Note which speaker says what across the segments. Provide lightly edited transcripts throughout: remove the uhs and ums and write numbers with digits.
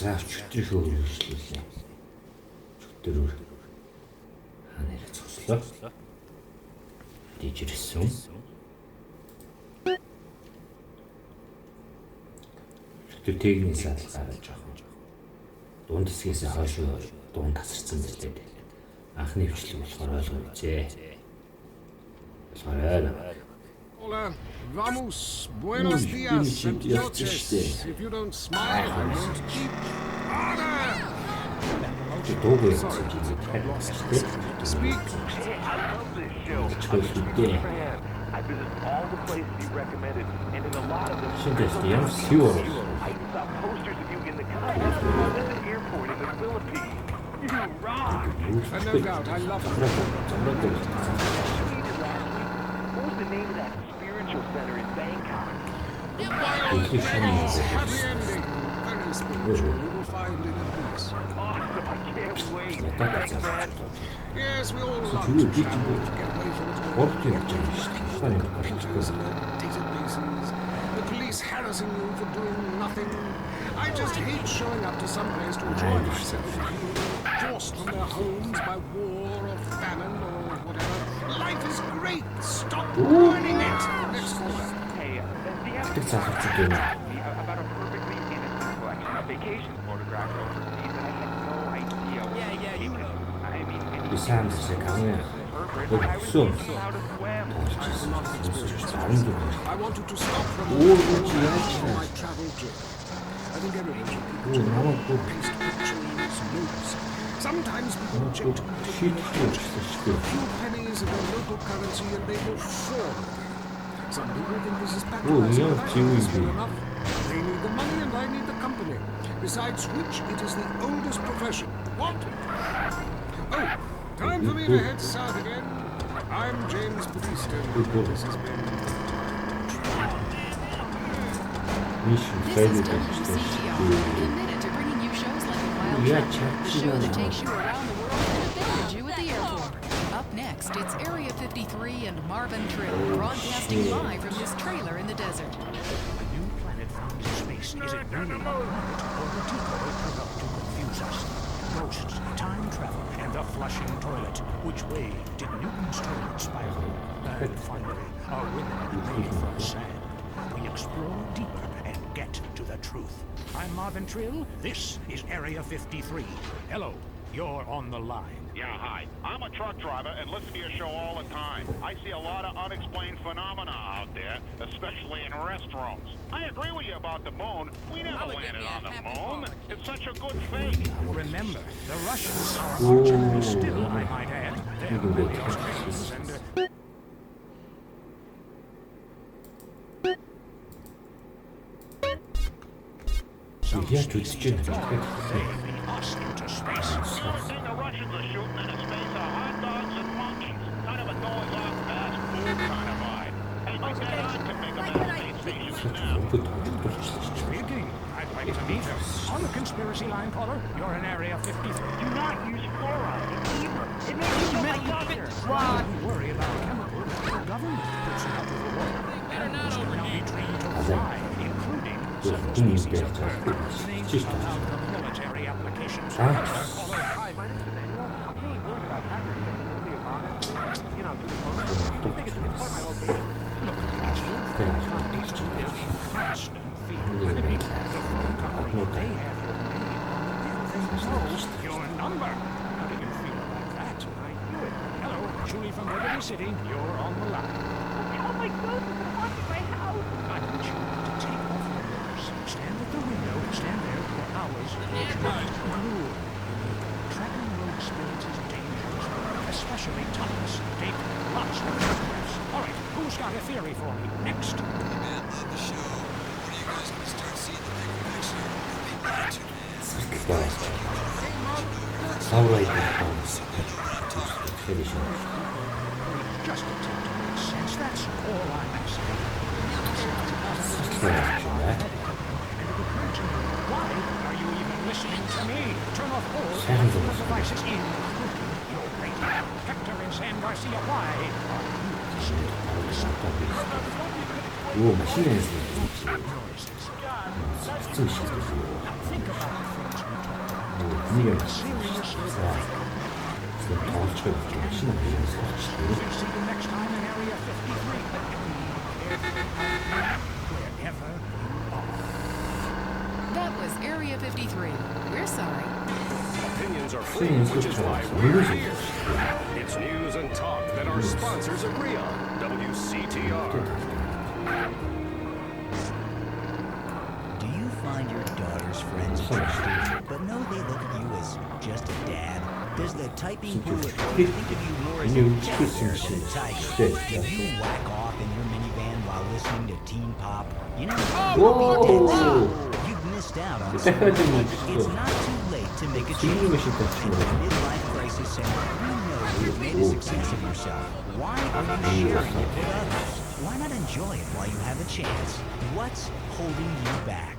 Speaker 1: Заавч өтрийнхөө үргэлжлүүлээ. Өдрөөр ханараа цуслаа. Дижирсэн. Техникийн садал гаргаж авах. Дунд хэсгээс хойш дунд тасарсан зүйлээ. Анхны хвчлэг болохоор ойлгоо үзье.
Speaker 2: Hola, vamos, buenos días, and noches. If you don't smile, I won't keep order. Speak.
Speaker 3: I love this show. I visit all the places you recommended, and in a lot of them, I saw posters of you in the airport in the Philippines. You rock!
Speaker 2: And no doubt, I love it.
Speaker 3: What was the name of that spiritual center in Bangkok?
Speaker 2: Happy ending. Very spiritual. You will find it in peace.
Speaker 3: Awesome! I can't wait. Thanks, man.
Speaker 2: Yes, we all love to travel, to get away from it all. Pictures in their databases. The police harassing you for doing nothing. I just hate showing up to some place to enjoy myself. Forced from their homes by war or famine or whatever. Life is great. Stop ruining it. Next caller.
Speaker 3: Hey, do you have about a perfectly innocent collection of vacation photographs overseas that I had no idea what you could. I mean,
Speaker 1: 이 사람들이 강해.
Speaker 3: soon.
Speaker 2: I wanted to stop from my travel trip. I think everybody should paste pictures, notes. Sometimes people check to a few pennies of their local currency and they will fall. Some people think this is patronizing, but I think it's fair enough. They need the money and I need the company. Besides which, it is the oldest profession. What? Oh, time for me to head south again. I'm James Batista. This has been...
Speaker 4: This is WCGR, committed to bringing you shows like The Wild Trip, the show that takes you around the world and abandons you at the airport. Up next, it's Area 53 and Marvin Trill, broadcasting live from his trailer in the desert.
Speaker 5: A new planet found in space. Is it really a planet or the decoy provoked to confuse us? Ghosts, time travel, and the flushing toilet. Which way did Newton's toilet spiral? And finally, are women made from sand? We explore deeper and get to the truth. I'm Marvin Trill. This is Area 53. Hello, you're on the line.
Speaker 6: Yeah, hi. I'm a truck driver and listen to your show all the time. I see a lot of unexplained phenomena out there, especially in restrooms. I agree with you about the moon. We never landed on the moon. It's such a good thing.
Speaker 5: Remember, the Russians are arch enemies still, I might add. They're really Australians and...
Speaker 1: Я тут сейчас.
Speaker 6: The Russians are shooting into space are hot dogs and monkeys. Kind of a going off fast food kind of vibe. Hey, make that on to make a better space station than them.
Speaker 5: Speaking, I'd like to meet her. On the conspiracy line, caller, you're in Area 53.
Speaker 3: Do not use fluoride. It's evil. It makes you look like doctor.
Speaker 5: Don't worry about chemicals. The government puts it out of the world. Animals can now be trained to fly, including some species of bird. Things allowed for military applications.
Speaker 6: Hi, my name is Daniel. I'm really worried about hackers getting into the apartment. You know, through the phone. I think it's going to put my location.
Speaker 5: Look, it's your phone companies to live fast and feel liberty. The phone company, they have your name on the bill. They know your number. How do you feel about that? I knew it. Hello, Julie from Liberty City. You're on the line.
Speaker 3: Oh my God, it's haunting my house.
Speaker 5: I want you to take off your mirrors. Stand at the window. Stand there for hours. Rule. Tracking road spirits is dangerous, especially tunnels. Take lots of photographs. All right, who's got a theory for me? Next.
Speaker 7: Man, love the show. When are you guys going to start seeing the bigger picture?
Speaker 5: Just attempt to make sense. That's all I'm asking. Why are you even listening to me? Turn off all your devices, including your radio. Hector and San Garcia, why are you listening to something?
Speaker 1: 이거 신경이 쓰이지.
Speaker 5: Think about it, folks.
Speaker 1: Нэг юм. За. Тоолчгүй машин юм суулчихсан.
Speaker 5: We'll see you next time in Area 53. Wherever you are.
Speaker 4: That was Area 53. We're sorry.
Speaker 8: Opinions are free, which is why we're here. It's news and talk that our sponsors agree on. WCTR.
Speaker 9: Do you find your daughter's friends attractive, but no, they look at you as just a dad? Does the typing pool at work think of you more as a jester than a tiger? Do you whack off in your minivan while listening to teen pop? You know, you've missed out on something. It's not too late to make a change. At the Midlife Crisis Center, we know you've made a success of yourself. Why are you sharing it with others? Why not enjoy it while you have a chance? What's holding you back?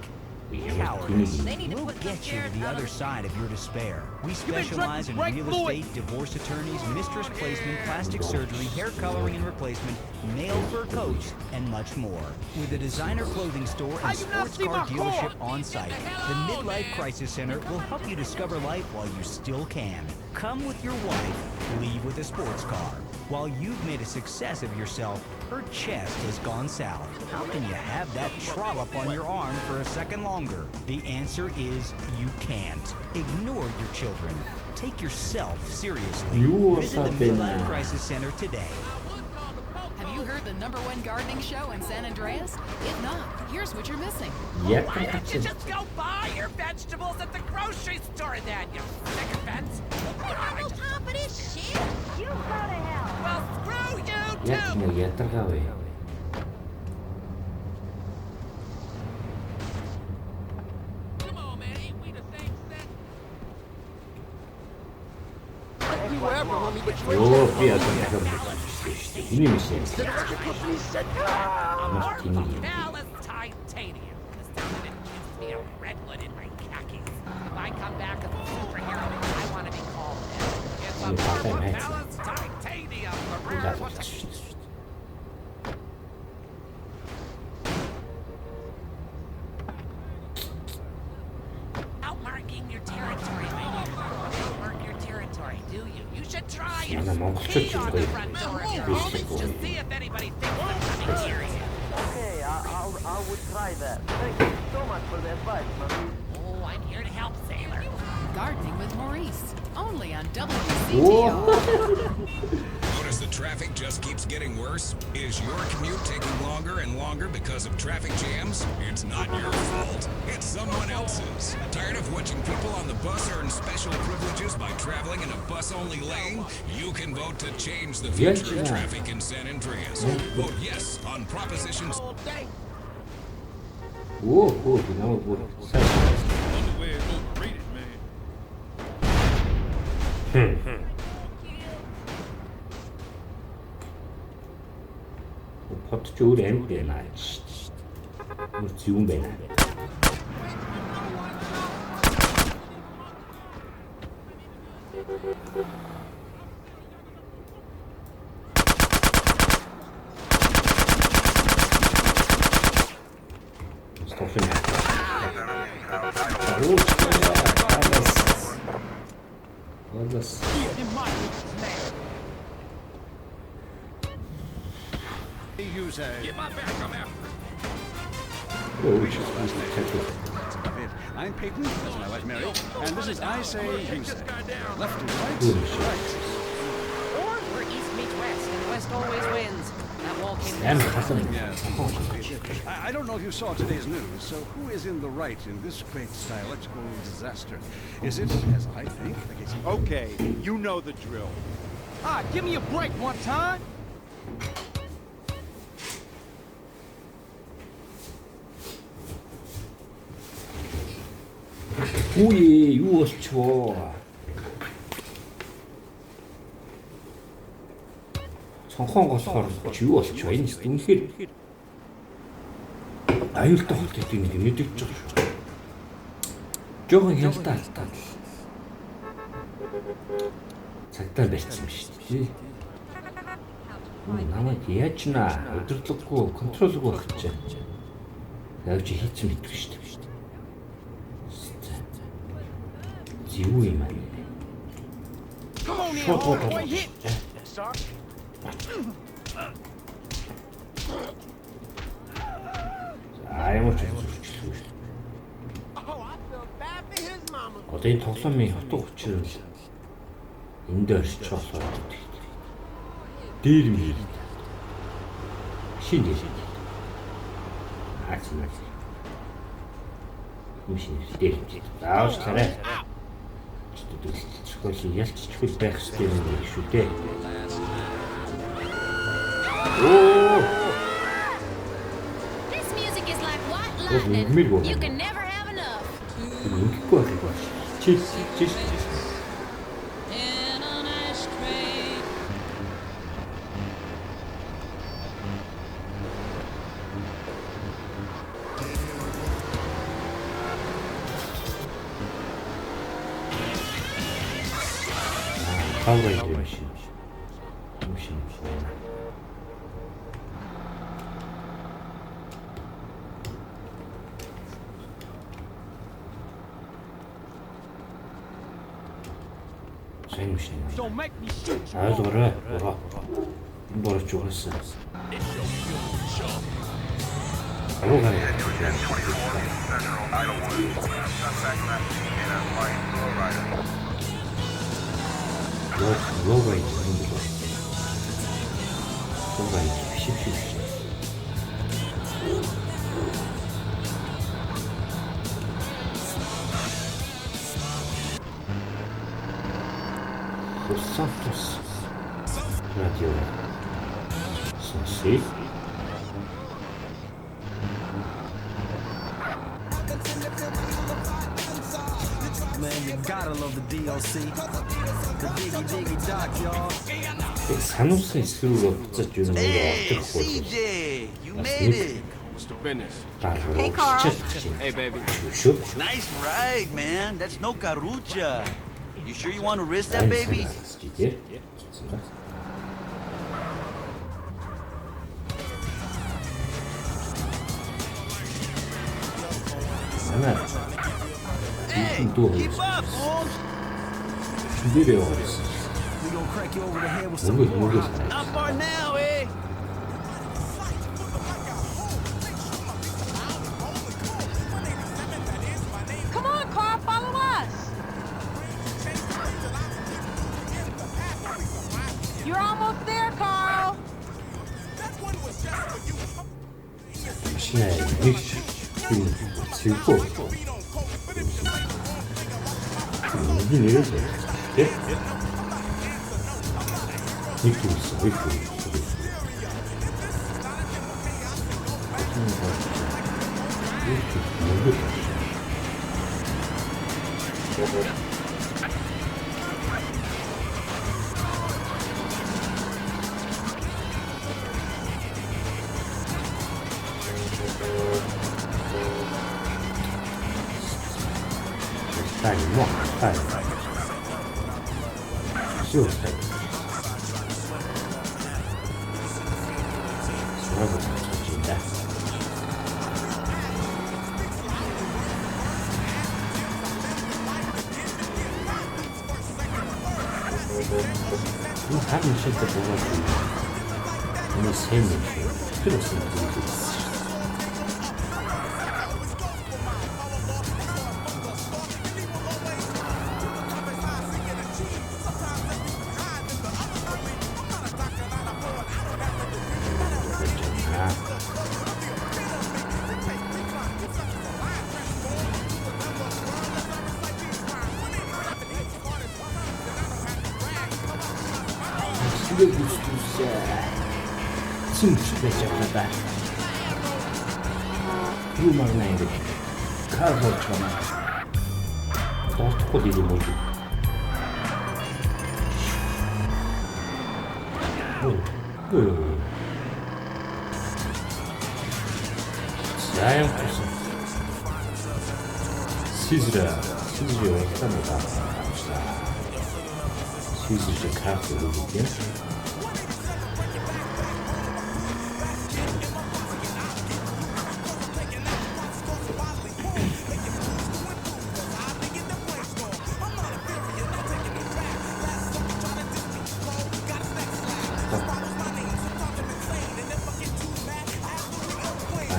Speaker 9: Cowardice. We'll get you to the other side of your despair. We specialize in real estate, divorce attorneys, mistress placement, plastic surgery, hair coloring and replacement, male fur coats, and much more. With a designer clothing store and sports car dealership on site, the Midlife Crisis Center will help you discover life while you still can. Come with your wife, leave with a sports car. While you've made a success of yourself, her chest has gone south. How can you have that trollop on your arm for a second longer? The answer is you can't. Ignore your children. Take yourself seriously. Visit the Midlife Crisis Center today.
Speaker 4: Have you heard the #1 gardening show in San Andreas? If not, here's what you're missing.
Speaker 10: Why don't you just go buy your vegetables at the grocery store then, you sycophants? I have no time for this shit. You go to hell. Well, screw you too.
Speaker 1: Ядаргавэ.
Speaker 10: Come on, man. Ain't we the same set?
Speaker 2: We were ever, homie, but you
Speaker 1: Оо би одоо дахиад энэ юм шиг.
Speaker 10: Now it's titanium. This time it gives me a redwood in my khakis. If I come back as a superhero, I want to be called that. It's a purple balanced titanium. The rare one. Outmarking your territory, baby. Outmark your territory, do you? You should try it. Pee on the front door of your home. Just see if anybody thinks they're coming near you.
Speaker 11: Okay, I would try that. Thank you so much for the advice, Maurice.
Speaker 10: Oh, I'm here to help, sailor.
Speaker 4: Gardening with Maurice. Only on WCTR.
Speaker 12: Notice the traffic just keeps getting worse? Is your commute taking longer and longer because of traffic jams? It's not your fault. It's someone else's. Tired of watching people on the bus earn special privileges by traveling in a bus-only lane? You can vote to change the future of traffic in San Andreas. Vote yes on Proposition...
Speaker 1: Whoa, no, Бодч өөр амьд байна шүү дээ. Өөр зүн байна.
Speaker 8: Get my back, I'm after
Speaker 13: I'm Peyton, that's my wife Mary, and this is I Say, You Say. Left to right, right.
Speaker 10: Or we're east meets west, and west always wins. That wall came down.
Speaker 13: Yes. I don't know if you saw today's news, so who is in the right in this great dialectical disaster? Is it, as I think, the case of...
Speaker 14: Okay, you know the drill. Give me a break one time.
Speaker 1: Үе юу болчихвоо. Цонхон голохоор юу болчихвоо. Энэ үнэхээр аюултай хот гэдэг нэг мэдэгдэж байгаа шүү. Жохон хялтаа алдаа. Цагтаа барьсан юм шүү дээ. Намайг яаж наа өдөрлөггүй контролгүй байх гэж. Явж хийчих мэдгүй шүү дээ. юу юм аа.
Speaker 14: Come on in,
Speaker 1: Шууд
Speaker 14: homeboy, hit.
Speaker 5: Sorry.
Speaker 1: Ямар ч зурчлгүй шүү. Одоо энэ тоглоомын хатуу учир нь энд дээр орчих болохоор дээр юм юм. Шинэ. Ачмаа. Мишин дээр. Заавчлаарай. Чөлөө ялцчихгүй байх хэрэгтэй юм шүү дээ. Оо.
Speaker 15: This music is like white lightning. You can never have enough.
Speaker 1: Ингэхгүй байх. Чис.
Speaker 15: In a nice train.
Speaker 1: Хаврай машин.
Speaker 14: Don't make me shoot you.
Speaker 1: Ойлгоорой. Энэ борч угаасаа. Аруугаа. Логой. Шипшип. Santos Radio Sensi
Speaker 16: Man, you gotta love the DLC. The diggy doc, y'all.
Speaker 1: сануулсан эсрүүгээ буцаж юу нэг
Speaker 16: Hey, CJ, you made it.
Speaker 14: What's the business?
Speaker 16: Hey, Carl.
Speaker 14: Hey, baby.
Speaker 16: Nice ride, man. That's no carucha. You sure you want to risk that, baby? Hey, keep up, Holmes.
Speaker 1: We gonna
Speaker 16: crack you over the head with some more. Not far now, eh?
Speaker 17: Come on, Carl, follow us. You're almost there, Carl.
Speaker 1: Машина их сильно. Не нравится. Все. Сразу очень, да. Ну, как мы сейчас это положили? У нас 7 еще. Что это смотрите? Симчтэй жаглаа. Юу марна ингэ. Кар болж байна. Доотхгүй юм уу? Заяа гэсэн. Сизрэ яатана. Сизрэ карт өгөх юм.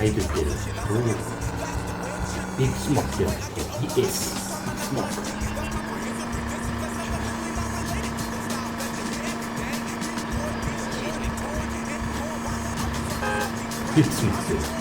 Speaker 1: 아이들 때. 빅 스모크 때. BS. 빅 스모크. 빅 스모크.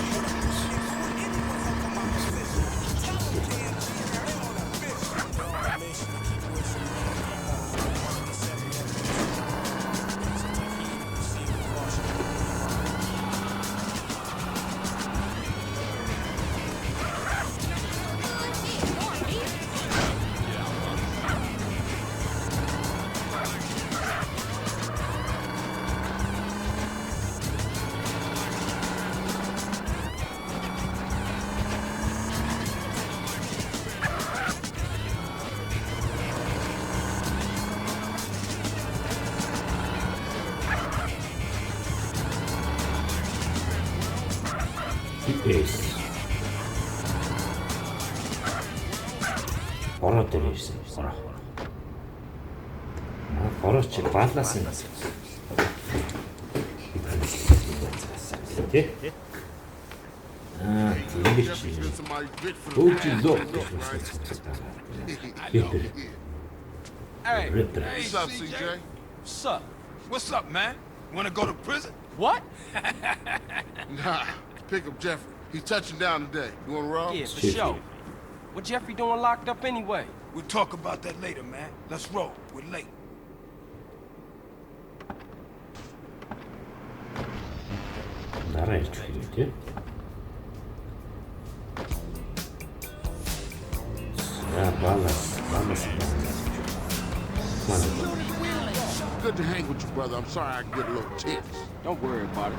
Speaker 1: 에이스 бороо дээр ирсэн борооч баалнаас нь тий ингэж өөжлөө
Speaker 7: Hey, what's up, CJ? What's up? What's up, man? Wanna go to prison?
Speaker 14: What?
Speaker 18: Nah, pick up Jeffrey. He's touching down today. You wanna roll?
Speaker 14: Yeah, for sure. What Jeffrey doing locked up anyway?
Speaker 7: We'll talk about that later, man. Let's roll. We're late.
Speaker 1: дараа ирж байна тий. Балас.
Speaker 18: Good to hang with you, brother. I'm sorry I get a little tense.
Speaker 14: Don't worry about it.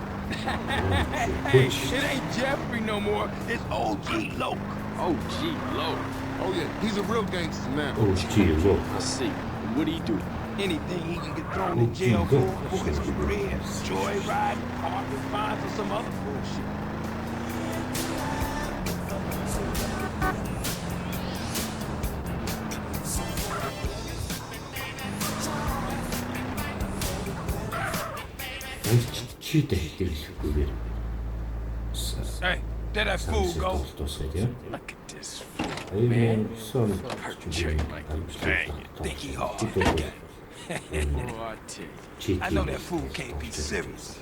Speaker 7: Hey, it ain't Jeffrey no more. It's OG Loke.
Speaker 14: OG Loke?
Speaker 18: Oh, yeah. He's a real gangster now.
Speaker 1: OG Loke.
Speaker 14: I see. And what do he do?
Speaker 7: Anything he can get thrown in jail for his career, joyride, parking fines, or some other bullshit. Hey, there that fool go. Look at this fool, man. Think he hard. Oh, I tell you. I know that fool can't be serious.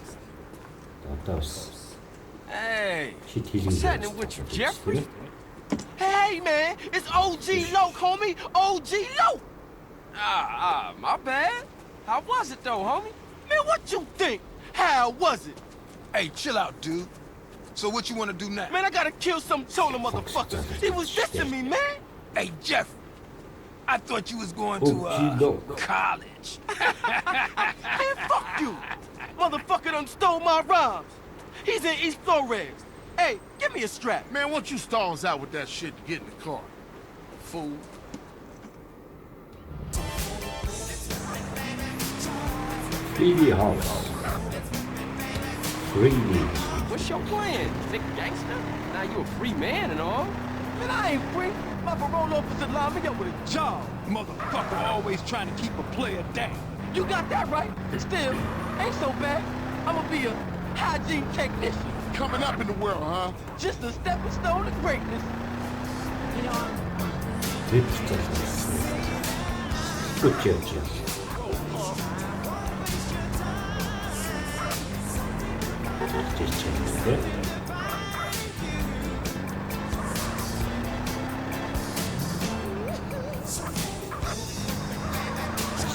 Speaker 14: Hey, what's happening with you, Jeffrey? Hey, man, it's OG Loke, homie. OG Loke. My bad. How was it, though, homie? Man, what you think? How was it?
Speaker 7: Hey, chill out, dude. So what you want to do now?
Speaker 14: Man, I gotta kill some chola motherfucker. He was dissing me, man.
Speaker 7: Hey, Jeff. I thought you was going to, college.
Speaker 14: Man, fuck you. Motherfucker done stole my rhymes. He's in East Flores. Hey, give me a strap.
Speaker 18: Man, why don't you stall us out with that shit to get in the car? Fool.
Speaker 1: Freebie House. Freebie.
Speaker 14: What's your plan, sick gangster? Now you a free man and all. Man, I ain't free. My parole officer lined me up with a job.
Speaker 7: Motherfucker always trying to keep a player down.
Speaker 14: You got that right. Still, ain't so bad. I'ma be a hygiene technician.
Speaker 18: Coming up in the world, huh?
Speaker 14: Just a stepping stone to greatness. You know,
Speaker 1: Good job.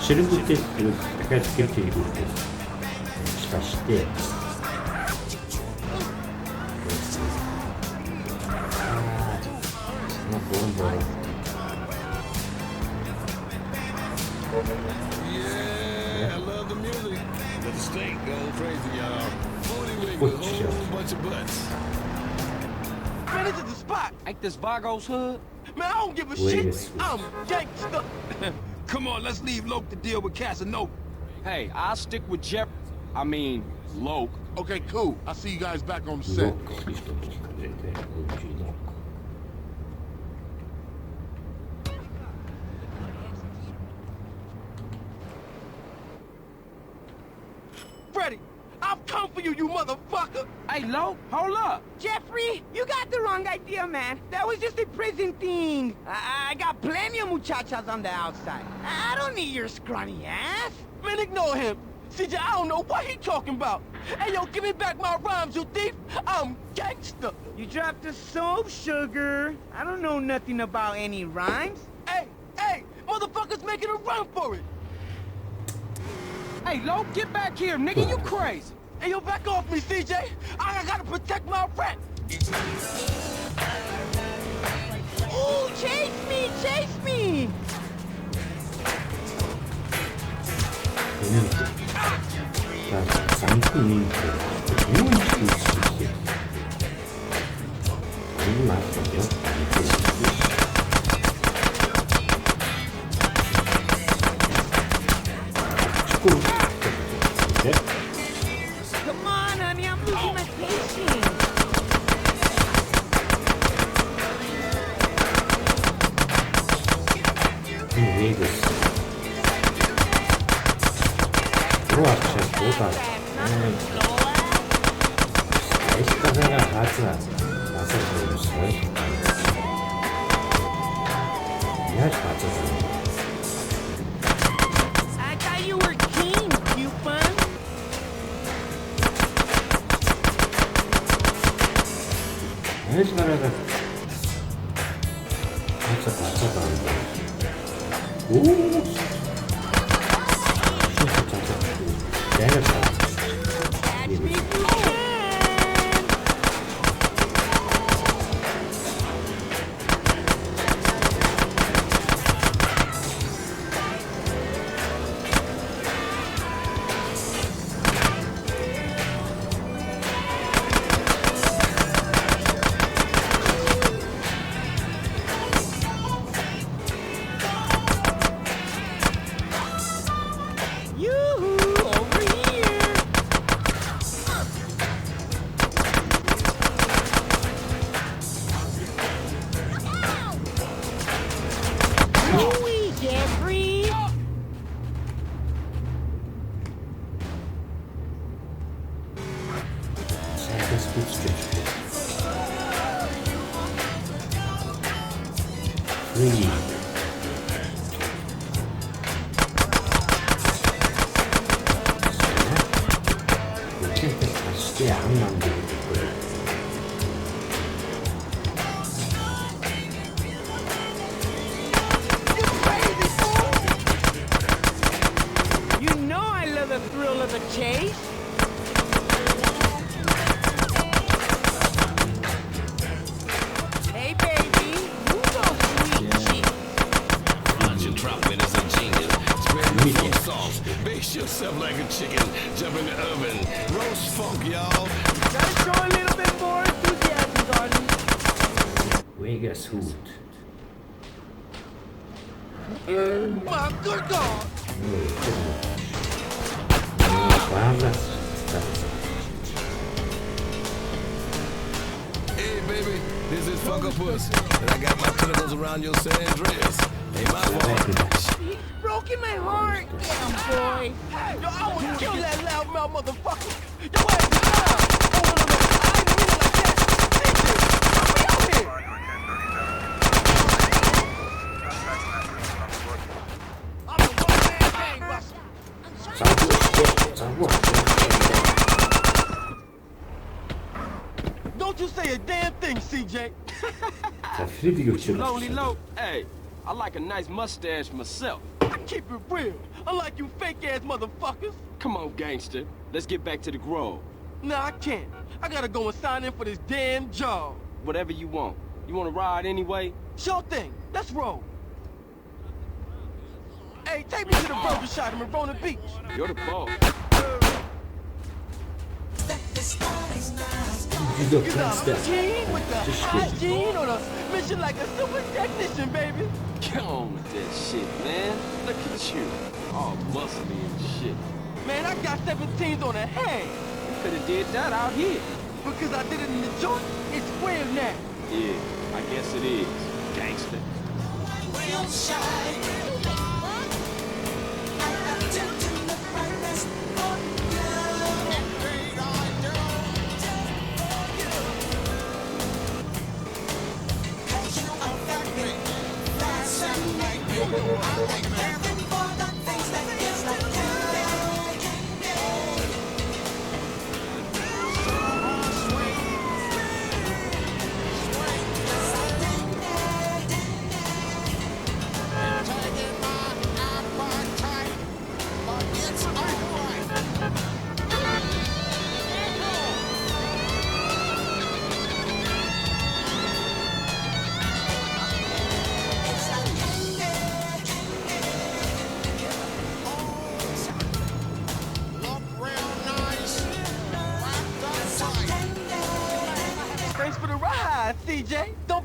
Speaker 1: Чирэгүүдээ дахиад гэр хийгүүтэй ажиллаштай.
Speaker 7: Yeah, I love the music. But the state going crazy, y'all. Booty wiggle, whole bunch of butts.
Speaker 14: Man, this is the spot. Ain't this Vargo's hood? Man, I don't give a shit. I'm gangsta.
Speaker 7: Come on, let's leave Loke to deal with Casanova.
Speaker 14: Hey, I'll stick with Jeff. I mean, Loke.
Speaker 18: Okay, cool. I'll see you guys back on the set.
Speaker 14: Freddy, I I've come for you, you motherfucker! Hey, Lo, hold up!
Speaker 19: Jeffrey, you got the wrong idea, man. That was just a prison thing. I got plenty of muchachas on the outside. I don't need your scrawny ass.
Speaker 14: Man, ignore him. CJ, I don't know what he talking about. Hey, yo, give me back my rhymes, you thief. I'm gangster.
Speaker 19: You dropped the soap, sugar. I don't know nothing about any rhymes.
Speaker 14: Hey, motherfuckers making a run for it. Hey, Lo, get back here, nigga, you crazy. Hey, yo, back off me, CJ. I gotta protect my rent.
Speaker 19: Ooh, chase me, chase me. Come on, honey, I'm losing my patience. I thought you were king, Cupid. You know I love the thrill of the chase. Hey, baby, you so sweet shit.
Speaker 8: Roger Troutman is a genius. Spread your funk sauce. Base yourself like a chicken. Jump in the oven. Roast funk, y'all.
Speaker 19: Gotta show a little bit more enthusiasm, darling.
Speaker 1: Vegas Hood.
Speaker 14: My good God.
Speaker 8: Hey, baby, this is Funkapus, and I got my tentacles around your San Andreas. Ain't my fault.
Speaker 19: He's broken my heart. Damn, boy.
Speaker 14: Hey, yo, I would kill that loudmouth motherfucker. Yo, ass is loud. Oh, no, I didn't mean it like that. CJ, come out here. I'm a one-man gang buster. Don't you say a damn thing, CJ. Lonely Lo, hey, I like a nice mustache myself. I keep it real, unlike you fake-ass motherfuckers. Come on, gangster. Let's get back to the Grove. Nah, I can't. I gotta go and sign in for this damn job. Whatever you want. You wanna ride anyway? Sure thing. Let's roll. Hey, take me to the burger shop in Marona Beach. You're the boss. You got a machine with the hygiene or the mission like a super technician, baby. Come on with that shit, man. Look at you. All muscly and shit. Man, I got 17s on the hand. You could have did that out here. Because I did it in the joint, it's real now. Yeah, I guess it is, gangster. Real shy.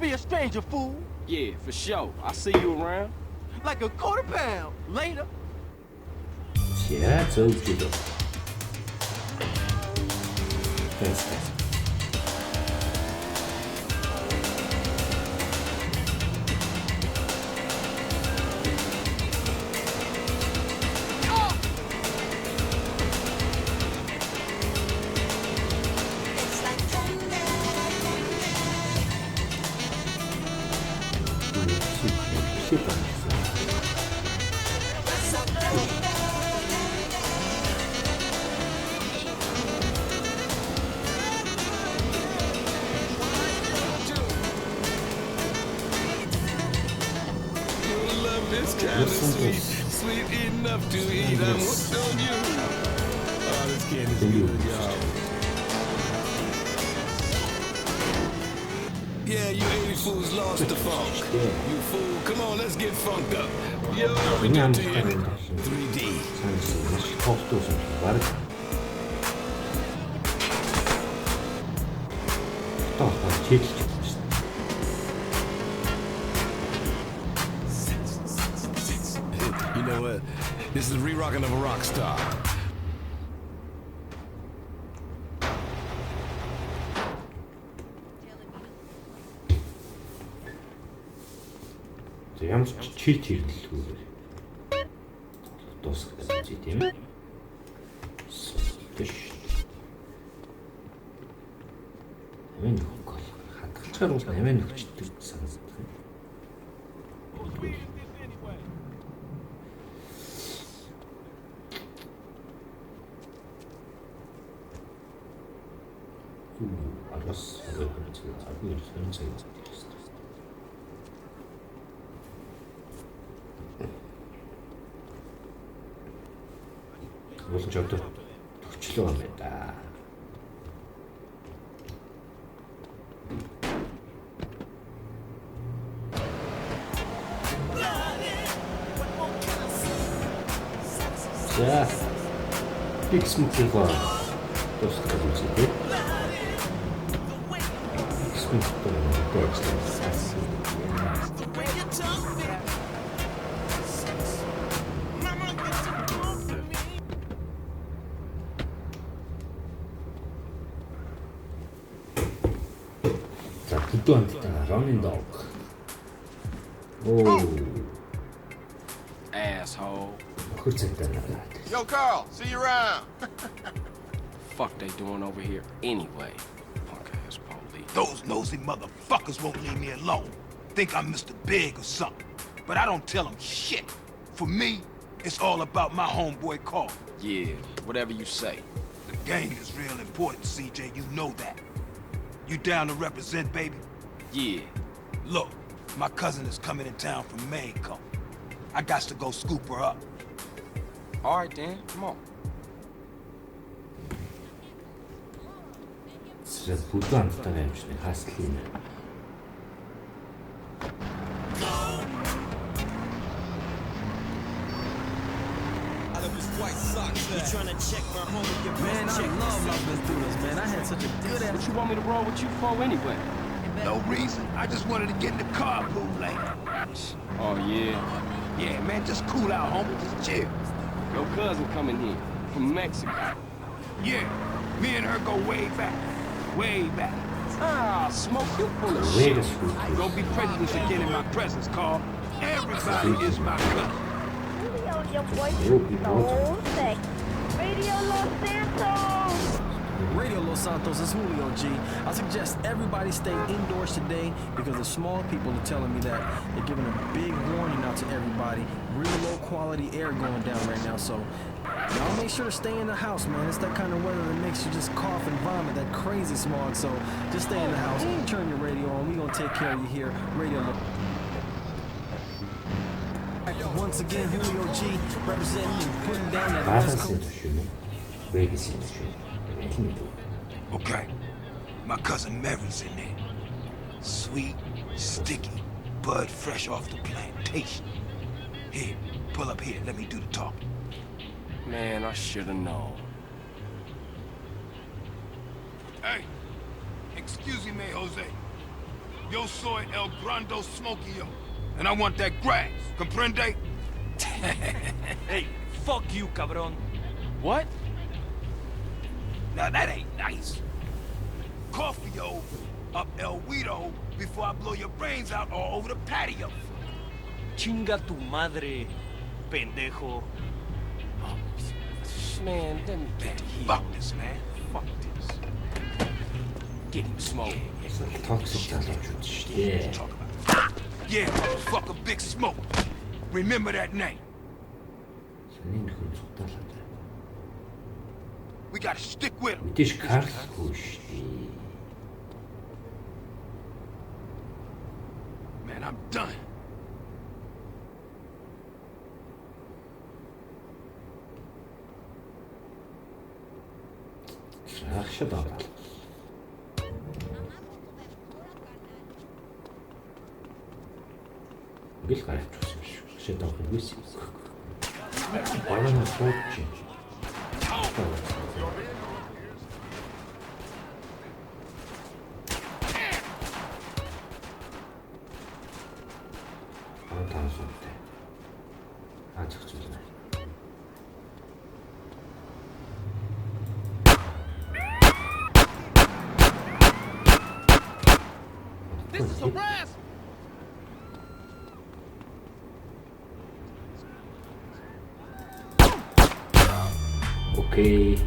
Speaker 14: be a stranger, fool. Yeah, for sure. I'll see you around. Like a quarter pound. Later.
Speaker 1: Yeah, it's okay though. Thanks.
Speaker 8: Sweet enough to eat. I'm hooked on you. Oh, this candy's good, y'all. Yeah, you 80 fools lost the funk. You fool, come on, let's get funked up. Yo, we got to hit 3D. You know what? This is the re-rocking of a rock star.
Speaker 1: Ямар ч чит хийлгүүгээр дуусгах гэж тийм ээ. Тэш. Амин хөнгөл хатгалчаар бол амин өгчдөг санагддаг. Аргас болон ч одоо төвчлөө юм байна да. За. X-Move-ийг дуусгах гэж байна. X-Move-ийг running dog. Oh.
Speaker 14: Asshole.
Speaker 18: Yo, Carl, see you around.
Speaker 14: Fuck they doing over here anyway? Punk ass police.
Speaker 7: Those nosy motherfuckers won't leave me alone. Think I'm Mr. Big or something. But I don't tell them shit. For me, it's all about my homeboy Carl.
Speaker 14: Yeah, whatever you say.
Speaker 7: The gang is real important, CJ. You know that. You down to represent, baby?
Speaker 14: Yeah.
Speaker 7: Look, my cousin is coming in town from Mexico. I got to go scoop her up.
Speaker 14: All right, then. Come on.
Speaker 1: Сейчас путан стараемся, хаслина.
Speaker 14: Man, I love loving through this, man. I had such a good ass. What you want me to roll with you for anyway?
Speaker 7: No reason. I just wanted to get in the carpool lane.
Speaker 14: Oh, yeah?
Speaker 7: Yeah, man, just cool out, homie. Just chill.
Speaker 14: Your cousin coming here from Mexico.
Speaker 7: Yeah, me and her go way back. Way back.
Speaker 14: Ah, Smoke, you full of
Speaker 1: shit.
Speaker 7: Don't be prejudiced again in my presence, Carl. Everybody is my cousin.
Speaker 15: Your voice is so sick. Radio Los Santos!
Speaker 20: Radio Los Santos is Julio G. I suggest everybody stay indoors today because the small people are telling me that they're giving a big warning out to everybody. Really low quality air going down right now, so y'all make sure to stay in the house, man. It's that kind of weather that makes you just cough and vomit, that crazy smog, so just stay in the house. Turn your radio on. We're gonna take care of you here. Radio Los Once again, Julio G representing and putting down that West Coast.
Speaker 7: Okay. My cousin Mary's in there. Sweet, sticky, bud fresh off the plantation. Here, pull up here. Let me do the talking.
Speaker 14: Man, I should have known.
Speaker 7: Hey, excuse me, Jose. Yo soy El Grande Smokio. And I want that grass. Comprende?
Speaker 14: Hey, fuck you, cabron. What?
Speaker 7: Now that ain't nice. Coffee-o up El Guido before I blow your brains out all over the patio.
Speaker 14: Chinga tu madre, pendejo. Man, let me get to here.
Speaker 7: Fuck this, man.
Speaker 14: Fuck this. Get him smoke.
Speaker 1: Toxic залуучууд шүү дээ.
Speaker 7: Yeah, motherfucker, Big Smoke. Remember that name. We gotta stick with him.
Speaker 1: Мэдээж Карл хөө шүү дээ.
Speaker 7: Man, I'm done.
Speaker 1: Ахшад аваа. Гэл гарч ирсэн шүү. Ахшад авах үгүйс. Баруун сууч. таасуутай. Аачих зүйл нэ.
Speaker 2: This is harassment.
Speaker 1: Okay.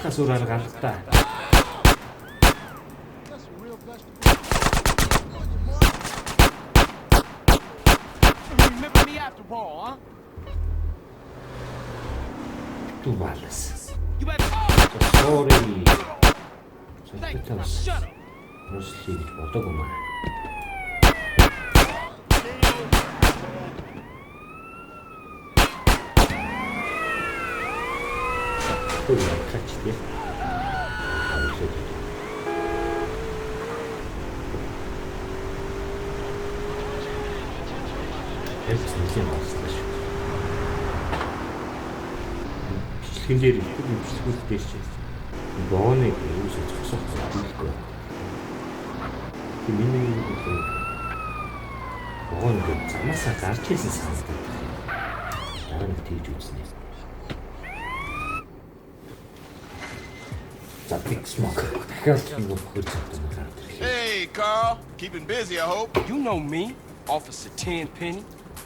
Speaker 1: Kasur arganta.
Speaker 2: Remember me after all, huh?
Speaker 1: Tu balas.
Speaker 2: You better
Speaker 1: Sorry.
Speaker 2: Shut up.
Speaker 1: Mostly Otoguma. Catch this. Бичлэгэн дээр бичлэгүүд дээр чинь бооныг юусоо зогсоох зүйлгүй. Миний боон гэж замаасаа гарч ирсэн санагдав. Дараа нь тийж үзнэ. За Big Smoke.
Speaker 12: Hey, Carl. Keeping busy, I hope.
Speaker 14: You know me, Officer Tenpenny.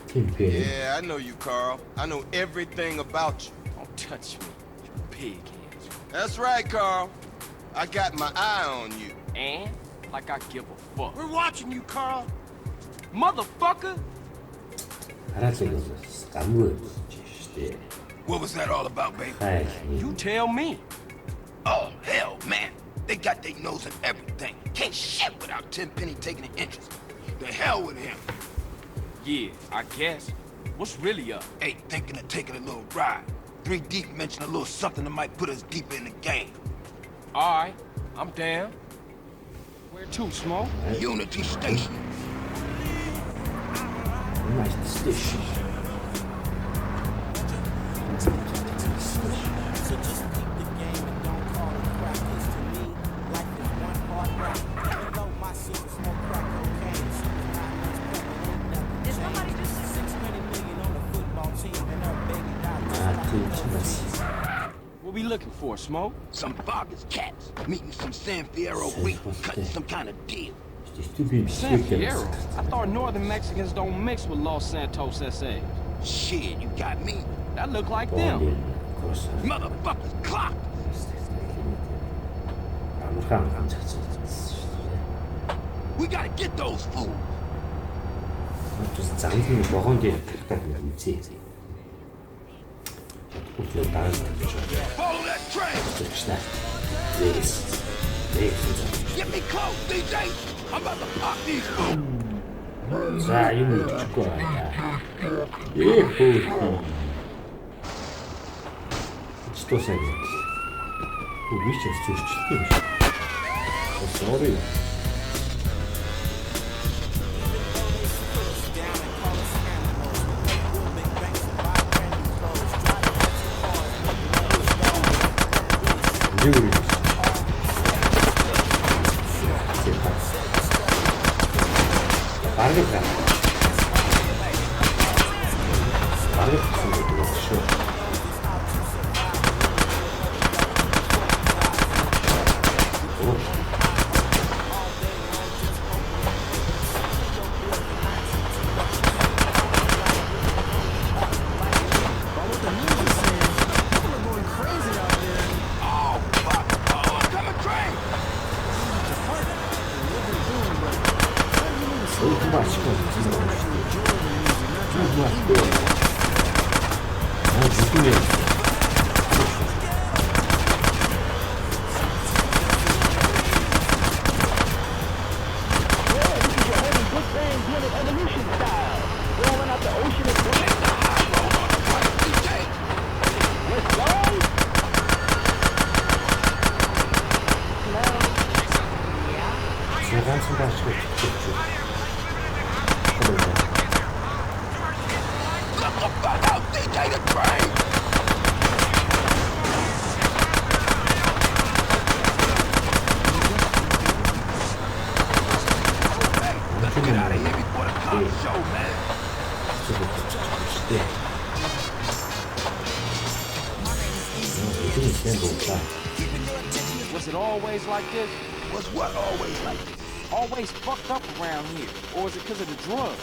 Speaker 1: Tenpenny.
Speaker 12: Yeah, I know you, Carl. I know everything about you.
Speaker 14: Don't touch me, you pig hands.
Speaker 12: That's right, Carl. I got my eye on you.
Speaker 14: And? Like I give a fuck.
Speaker 12: We're watching you, Carl.
Speaker 14: Motherfucker!
Speaker 7: What was that all about, baby?
Speaker 14: You tell me.
Speaker 7: Oh, hell, man. They got their nose in everything. Can't shit without Tenpenny taking an interest. The hell with him.
Speaker 14: Yeah, I guess. What's really up?
Speaker 7: Hey, thinking of taking a little ride. 3 Deep mentioned a little something that might put us deeper in the game.
Speaker 14: Alright, I'm down. Where to, Smoke?
Speaker 7: Unity Station.
Speaker 1: Nice station.
Speaker 21: So just keep the game and don't call it crack, 'cause to me, life is one hard rap. Even though my sister smoke crack cocaine, she was 9 months pregnant. Did somebody just say 600 million on the football team and her baby died?
Speaker 14: What we looking for, Smoke?
Speaker 7: Some Vargas cats meeting some San Fierro wheat, cutting some kind of deal.
Speaker 14: San Fierro? I thought Northern Mexicans don't mix with Los Santos SA.
Speaker 7: Shit, you got me.
Speaker 14: That look like them.
Speaker 7: Motherfuckers clocked. We gotta get those fools. Follow that train. Get me close, DJ. I'm about to pop these fools.
Speaker 1: Что совет? Увидишь, слушайте. Sorry. Живи. Баргал. Баргал гэсэн үг байна шүү.
Speaker 14: Was it always like this?
Speaker 7: Was what always like this?
Speaker 14: Always fucked up around here? Or is it because of the drugs?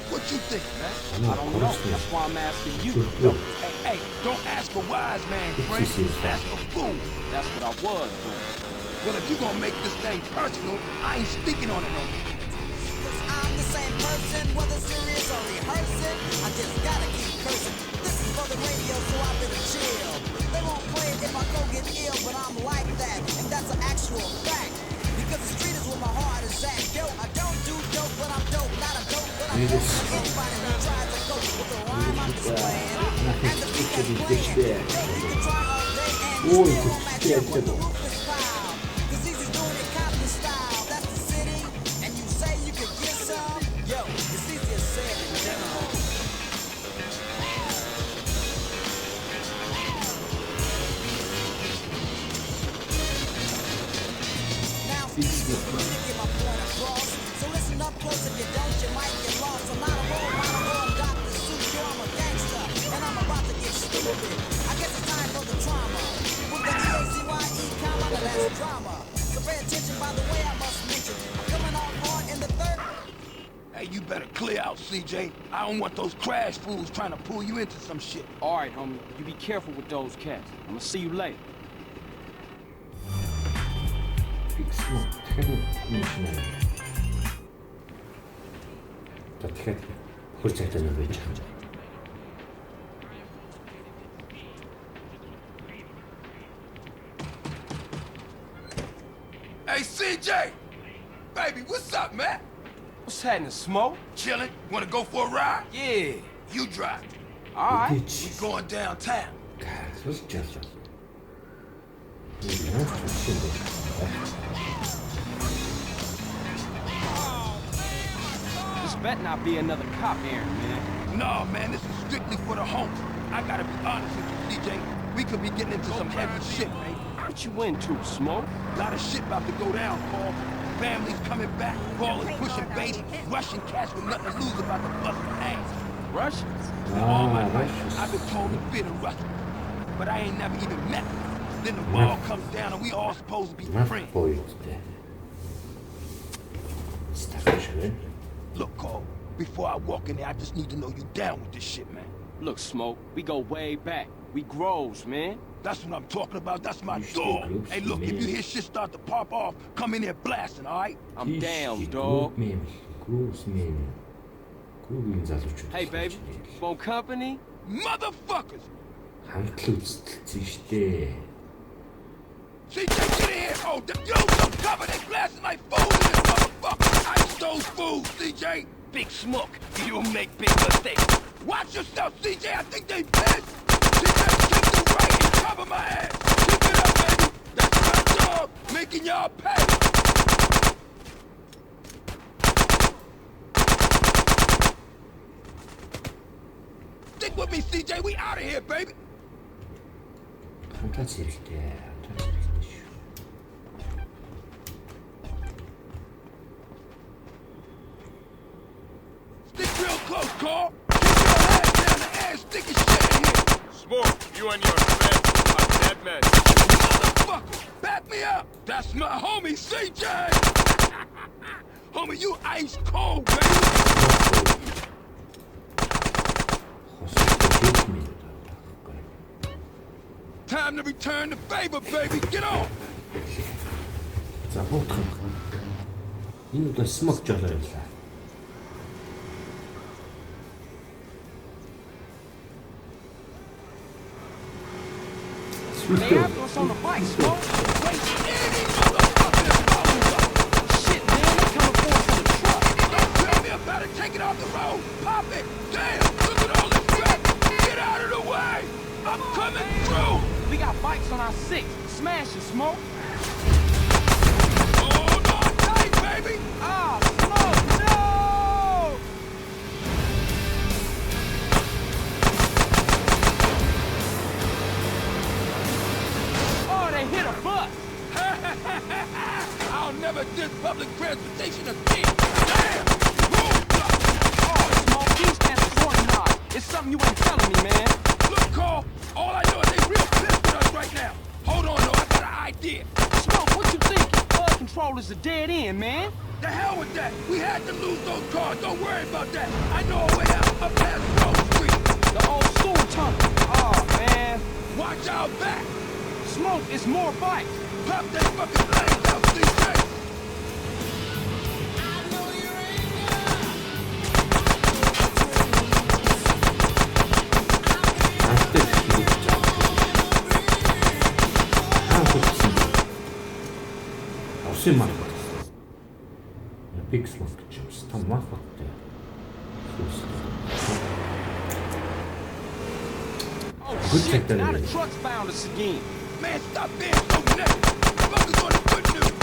Speaker 7: What you think, man?
Speaker 14: I don't know. That's why I'm asking you.
Speaker 7: Hey, don't ask for wise man, Frank. Ask for fool.
Speaker 14: That's what I was doing.
Speaker 7: Well, if you're gonna make this thing personal, I ain't speaking on it no more.
Speaker 21: I'm the same person, whether serious or rehearsing. I just gotta keep cursing. This is for the radio, so I better chill. They won't play it if I go get ill, but I'm like that, and that's an actual fact. Because the street is where my heart is at. Yo, I don't do dope, but I'm dope, not a dope, but I'm dope. Anybody who tries to cope with the rhyme I'm displaying, and the beat that's playing. Yo, you can try all day and still won't match up with the ruthless crowd. Cause easy's doing it Compton style. That's the city, and you say you could get some. Yo, it's easier said than done. Get my point across. So listen up close, if you don't, you might get lost. I'm not a role model or a Dr. Seuss, yo, I'm a gangster, and I'm about to get stupid. I guess it's time for the trauma. With the E-A-C-Y-E comma, that's drama. So pay attention, by the way, I must mention, I'm coming off hard in the third.
Speaker 7: Hey, you better clear out, CJ. I don't want those crash fools trying to pull you into some shit.
Speaker 14: All right, homie. You be careful with those cats. I'm gonna see you later.
Speaker 1: Тэгэхээр юм шиг. Тэгэхээр хурц цайтай нэг байж байгаа юм.
Speaker 7: Hey, CJ! Baby, what's up, man?
Speaker 14: What's happening, Smoke?
Speaker 7: Chillin'? Wanna go for a ride?
Speaker 14: Yeah.
Speaker 7: You drive.
Speaker 14: All right.
Speaker 7: We going downtown.
Speaker 1: What's just
Speaker 14: This better not be another cop errand, man.
Speaker 7: No, man, this is strictly for the home. I gotta be honest with you, CJ. We could be getting into some heavy shit, man.
Speaker 14: What you into, Smoke?
Speaker 7: A lot of shit about to go down, Paul. Families coming back, Paul is pushing base, Russian cats with nothing to lose about the busting ass.
Speaker 14: Russians?
Speaker 7: All my life, I've been told to fear the Russians, but I ain't never even met them. Then the wall comes down and we all supposed to be friends. Look, Cole, before I walk in there, I just need to know you down with this shit, man.
Speaker 14: Look, Smoke, we go way back. We grows, man.
Speaker 7: That's what I'm talking about. That's my dog. Hey, look, if you hear shit start to pop off, come in there blasting, all right?
Speaker 14: I'm down, dog. Hey, baby, want company?
Speaker 7: Motherfuckers! CJ, get in here! Oh, you some cover they blasting like fools in this motherfucker! Ice those fools, CJ! Big Smoke, you'll make big mistakes. Watch yourself, CJ, I think they pissed! CJ, take the right and cover my ass! Keep it up, baby! That's my job, making y'all pay! Stick with me, CJ, we out of here, baby!
Speaker 1: Fantastic, yeah.
Speaker 7: Carl. Get your head down the ass sticky shit in here.
Speaker 14: Smoke, you and your friend are dead men.
Speaker 7: Motherfucker, back me up. That's my homie, CJ. Homie, you ice cold, baby. Time to return the favor, baby. Get on.
Speaker 1: За буутах. Энэ удаа смок жолоо явлаа.
Speaker 14: They after us on the bike, Smoke. Wait, shit, man, they coming for us on the truck.
Speaker 7: Don't tell me about it. Take it off the road. Pop it. Damn, look at all this crap. Get out of the way. I'm coming through.
Speaker 14: We got bikes on our six. Smash it, Smoke.
Speaker 7: Hold on tight, baby.
Speaker 14: Ah, Smoke, no! Oh, they hit a bus.
Speaker 7: I'll never diss public transportation again. Damn.
Speaker 14: Oh, Smoke, these pants are organized. It's something you ain't telling me, man.
Speaker 7: Look, Carl, all I know is they real pissed with us right now. Hold on, though, I got an idea.
Speaker 14: Smoke, what you thinking? Flood control is a dead end, man.
Speaker 7: The hell with that. We had to lose those cars. Don't worry about that. I know a way out up past Grove Street.
Speaker 14: The old sewer tunnel. Oh, man.
Speaker 7: Watch out back.
Speaker 14: Smoke, it's more bikes.
Speaker 7: Pop that fucking flames out, CJ.
Speaker 1: Авсан мал болсон. Big Smoke гэж юм. Том мал болтой.
Speaker 14: Oh shit, now the truck's found us again.
Speaker 7: Man, stop being so negative. Focus on the good news.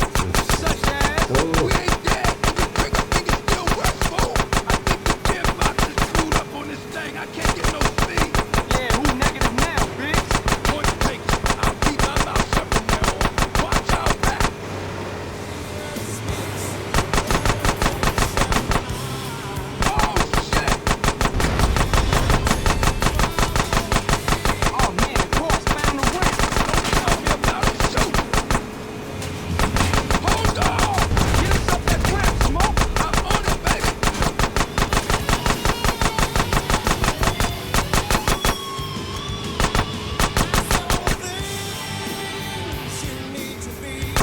Speaker 14: Such as?
Speaker 7: We ain't dead. We bring up niggas still worse, fool. I think the gearbox is screwed up on this thing. I can't get no speed.
Speaker 14: Yeah, who negative now, bitch?
Speaker 7: Point takes. I'll keep my mouth shut from now on. Watch out back.
Speaker 14: Oh man, the car's found a ramp.
Speaker 7: Tell me about it, shoot. Hold on.
Speaker 14: Get us up that ramp, Smoke.
Speaker 7: I'm on it, baby.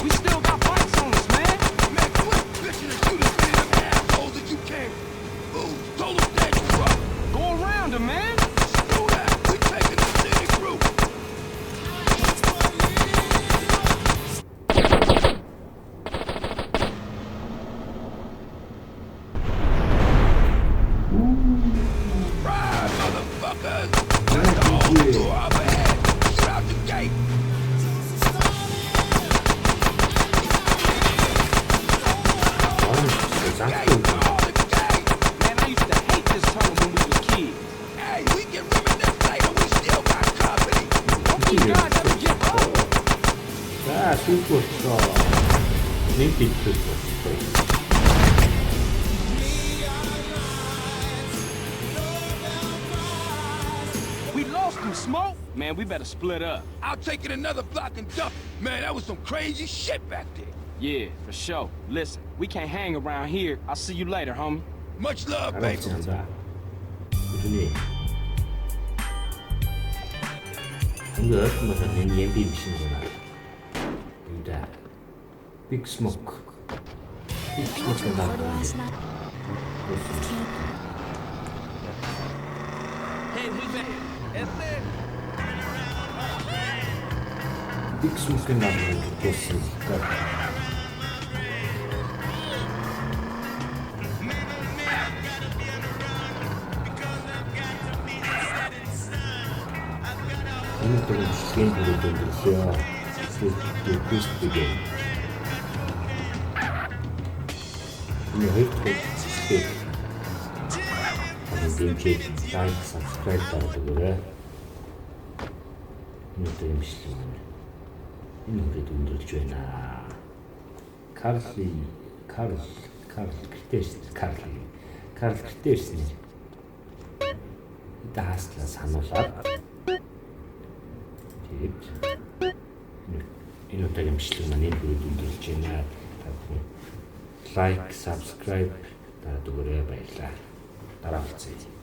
Speaker 14: We still got bikes on us, man.
Speaker 7: Man, quit bitching and shoot as many of them assholes as you can. Ooh, total dead truck.
Speaker 14: Go around him, man.
Speaker 7: Screw that. We taking the city group. Ride, motherfuckers. That's the whole door up ahead. Shoot out the gate.
Speaker 14: Man, I used to hate this tunnel when we was kids.
Speaker 7: Hey, we can reminisce later. We still got company.
Speaker 14: Don't you guys ever get old?
Speaker 1: За сүүлбэлтөө нэг хэлбэл болчихсон.
Speaker 14: We lost him, Smoke. Man, we better split up.
Speaker 7: I'll take it another block and dump it. Man, that was some crazy shit back there.
Speaker 14: Yeah, for sure. Listen, we can't hang around here. I'll see you later, homie.
Speaker 7: Much love, baby.
Speaker 1: 알았습니다. 우준이 근데 어떤 내 예비 미신구나. 유다 Big Smoke Big Smoke 나가는데
Speaker 14: Hey, who's that?
Speaker 1: Big Smoke 나가는데 됐으니까 이것도 게임으로 돌렸어요. 그 비스트 게임. 근데 왜 이렇게 아니 게임 라이크 subscribe 따라도 그래. 이것도 MC는 이 노래도 흔들줘야나. Карл Критерс Карл Критерсний дааслаа сануулаад тэгээд энэ удаагийн бичлэг маань энэ хүрээд өндөрлж байна. Лайк, subscribe дараад өгөөрэй, баярлалаа. Дараа уулзъя.